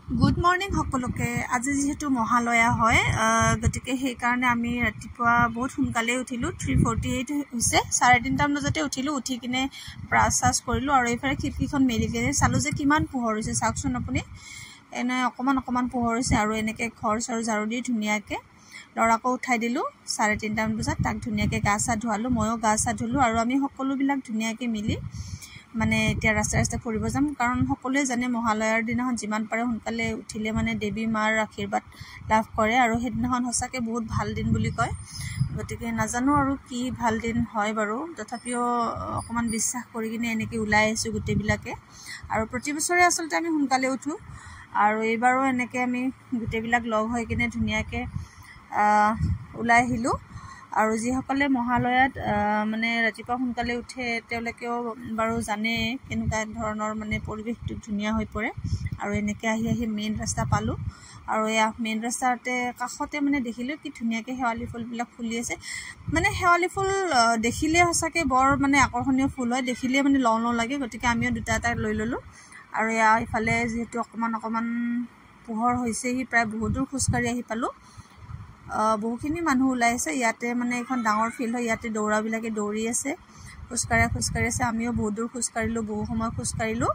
Good morning সকলোকে। আজি যেহেতু মহালয়া হয় গতিকে সেইকাৰণে আমি ৰাতিপুৱা বহুত সোনকালে উঠিলোঁ। 3:48 হৈছে, 3:30 বজাতে উঠিলোঁ। উঠি কিনে ব্ৰাছ চাছ কৰিলোঁ আৰু এইফালে খিৰিকীখন মেলি কিনে চালোঁ যে কিমান পোহৰ হৈছে। চাওকচোন আপুনি, এনে অকণমান পোহৰ হৈছে আৰু এনেকৈ ঘৰ চৰ ঝাৰু দি ধুনীয়াকৈ ল'ৰাকো উঠাই দিলোঁ 3:30 বজাত। তাক ধুনীয়াকৈ গা চা ধুৱালোঁ, ময়ো গা চা ধুলোঁ আৰু আমি সকলোবিলাক ধুনীয়াকৈ মিলি মানে এতিয়া ৰাস্তাই ফুৰিব যাম। কাৰণ সকলোৱে জানে মহালয়াৰ দিনাখন যিমান পাৰে সোনকালে উঠিলে মানে দেৱী মাৰ আশীৰ্বাদ লাভ কৰে আৰু সেইদিনাখন সঁচাকৈ বহুত ভাল দিন বুলি কয়। গতিকে নাজানো আৰু কি ভাল দিন হয় বাৰু, তথাপিও অকণমান বিশ্বাস কৰি কিনে এনেকৈ ওলাই আহিছোঁ গোটেইবিলাকে। আৰু প্ৰতি বছৰে আচলতে আমি সোনকালে উঠোঁ আৰু এইবাৰো এনেকৈ আমি গোটেইবিলাক লগ হৈ কিনে ধুনীয়াকৈ ওলাই আহিলোঁ। আৰু যিসকলে মহালয়াত মানে ৰাতিপুৱা সোনকালে উঠে তেওঁলোকেও বাৰু জানে কেনেকুৱা ধৰণৰ মানে পৰিৱেশটো ধুনীয়া হৈ পৰে। আৰু এনেকৈ আহি মেইন ৰাস্তা পালোঁ আৰু এয়া মেইন ৰাস্তাতে কাষতে মানে দেখিলোঁ কি ধুনীয়াকৈ শেৱালি ফুলবিলাক ফুলি আছে। মানে শেৱালি ফুল দেখিলে সঁচাকৈ বৰ মানে আকৰ্ষণীয় ফুল হয়, দেখিলে মানে লওঁ লাগে। গতিকে আমিও দুটা এটা লৈ ল'লোঁ আৰু এয়া ইফালে যিহেতু অকণমান পোহৰ হৈছেহি, প্ৰায় বহুত দূৰ খোজকাঢ়ি আহি পালোঁ। বহুখিনি মানুহ ওলাই আছে ইয়াতে, মানে এখন ডাঙৰ ফিল্ড হয়, ইয়াতে দৌৰাবিলাকে দৌৰি আছে, খোজকাঢ়ি আছে। আমিও বহুত দূৰ খোজকাঢ়িলোঁ, বহু সময় খোজকাঢ়িলোঁ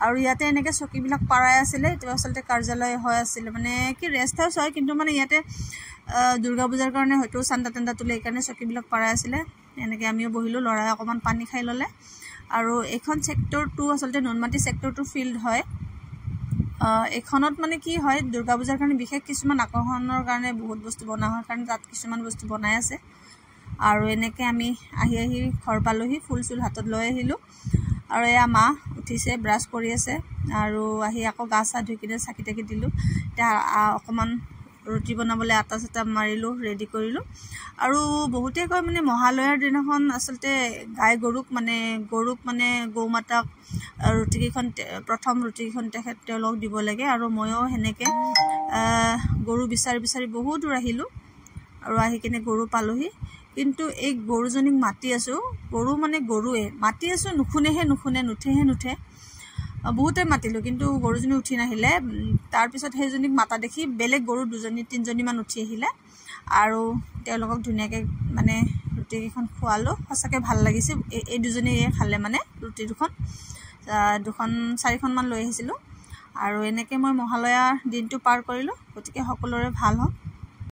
আৰু ইয়াতে এনেকৈ চকীবিলাক পাৰাই আছিলে। এইটো আচলতে কাৰ্যালয় হৈ আছিলে, মানে কি ৰেষ্ট হাউচ হয়, কিন্তু মানে ইয়াতে দুৰ্গা পূজাৰ কাৰণে হয়তো চান্দা তোলে, এইকাৰণে চকীবিলাক পাৰাই আছিলে। এনেকৈ আমিও বহিলোঁ, ল'ৰাই অকণমান পানী খাই ল'লে। আৰু এইখন ছেক্টৰ 2 আচলতে নুনমাটি ছেক্টৰ 2 ফিল্ড হয়। এইখনত মানে কি হয়, দুৰ্গা পূজাৰ কাৰণে বিশেষ কিছুমান আকৰ্ষণৰ কাৰণে বহুত বস্তু বনোৱা হয়, কাৰণে তাত কিছুমান বস্তু বনাই আছে। আৰু এনেকৈ আমি আহি ঘৰ পালোঁহি, ফুল চুল হাতত লৈ আহিলোঁ আৰু এয়া মা উঠিছে, ব্ৰাছ কৰি আছে আৰু আহি আকৌ গা চা ধুই কিনে চাকি তাকি দিলোঁ। এতিয়া অকণমান ৰুটি বনাবলৈ আটা চাটা মাৰিলোঁ, ৰেডি কৰিলোঁ। আৰু বহুতে কয় মানে মহালয়াৰ দিনাখন আচলতে গৰুক মানে গৌ মাতাক প্ৰথম ৰুটিকেইখন তেওঁলোকক দিব লাগে। আৰু ময়ো সেনেকৈ গৰু বিচাৰি বহুত দূৰ আহিলোঁ আৰু আহি কিনে গৰু পালোঁহি। কিন্তু এই গৰুজনীক মাতি আছোঁ, গৰু মানে গৰুৱে মাতি আছোঁ, নুঠে। বহুতে মাতিলোঁ কিন্তু গৰুজনী উঠি নাহিলে। তাৰপিছত সেইজনীক মাতা দেখি বেলেগ গৰু 2-3জনীমান উঠি আহিলে আৰু তেওঁলোকক ধুনীয়াকৈ মানে ৰুটিকেইখন খোৱালোঁ। সঁচাকৈ ভাল লাগিছে। এই দুজনীয়ে খালে মানে ৰুটি 4খনমান লৈ আহিছিলোঁ। আৰু এনেকৈ মই মহালয়াৰ দিনটো পাৰ কৰিলোঁ। গতিকে সকলোৰে ভাল হওক।